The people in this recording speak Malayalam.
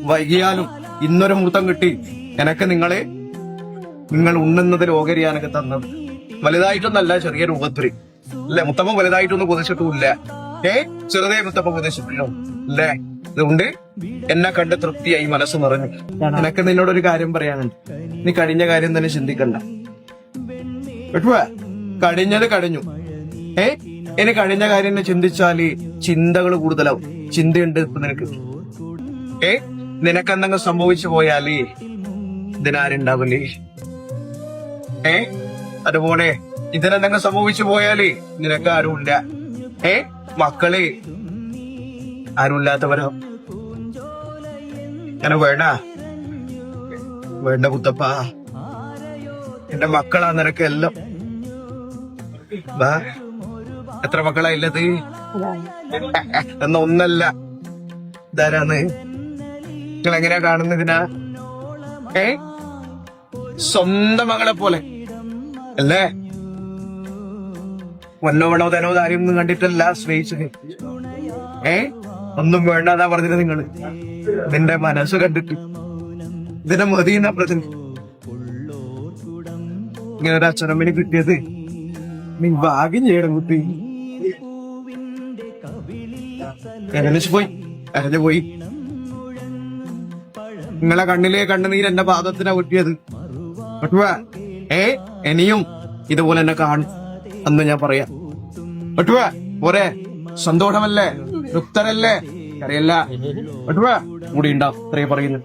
വൈകിയാലും ഇന്നൊരു മുഹൂർത്തം കിട്ടി എനക്ക് നിങ്ങൾ ഉണ്ണുന്നതിൽ ഓഹരിയാനൊക്കെ തന്നത്. വലുതായിട്ടൊന്നല്ല, ചെറിയ രൂപത്തിൽ അല്ലെ. മുത്തപ്പൻ വലുതായിട്ടൊന്നും കുതിച്ചിട്ടുമില്ല. ചെറുതേ മുത്തപ്പൻ കുതിച്ചിട്ടില്ലോ അല്ലേ. അതുകൊണ്ട് എന്നെ കണ്ട് തൃപ്തിയായി, മനസ്സ് നിറഞ്ഞു. എനക്ക് നിന്നോടൊരു കാര്യം പറയാനുണ്ട്. നീ കഴിഞ്ഞ കാര്യം തന്നെ ചിന്തിക്കണ്ട കേട്ടുവാ. കഴിഞ്ഞത് കഴിഞ്ഞു. ഇനി കഴിഞ്ഞ കാര്യം ചിന്തിച്ചാല് ചിന്തകൾ കൂടുതലാവും. ചിന്തയുണ്ട് ഇപ്പൊ നിനക്ക്. നിനക്കെന്തെങ്കിലും സംഭവിച്ചു പോയാല് ഇതിനാരുണ്ടാവില്ലേ? അതുപോലെ ഇതിനെന്തെങ്കിലും സംഭവിച്ചു പോയാല് നിനക്ക് ആരുമില്ല. മക്കള് ആരുമില്ലാത്തവരോ? അങ്ങനെ വേണ്ട മുത്തപ്പ. എന്റെ മക്കളാ നിനക്ക് എല്ലാം. എത്ര മക്കളാ ഇല്ലത്? എന്ന ഒന്നല്ല. ഇതാരാന്ന് നിങ്ങൾ എങ്ങനെയാ കാണുന്നതിനാ? സ്വന്തം മകളെ പോലെ അല്ലേ? വന്നോണോ തനോ കാര്യമൊന്നും കണ്ടിട്ടല്ല സ്നേഹിച്ചത്. ഒന്നും വേണ്ടാതാ പറഞ്ഞത് നിങ്ങള്. നിന്റെ മനസ്സ് കണ്ടിട്ട് ഇതിനെ മതിയെന്നാ പ്രതി. ഇങ്ങനെ ഒരു അച്ഛനമ്മന് കിട്ടിയത് നീ ഭാഗ്യം ചെയ്യണം കുട്ടി. അരഞ്ഞു പോയി. നിങ്ങളെ കണ്ണിലെ കണ്ണുനീര് എന്റെ പാദത്തിനാ ഒട്ടിയത്. ഇനിയും ഇതുപോലെ എന്നെ കാണും അന്ന് ഞാൻ പറയാം. പോരെ, സന്തോഷമല്ലേ, തൃപ്തരല്ലേ? അറിയല്ല. കൂടി ഉണ്ടാവും, ഇത്രയും പറയുന്നു.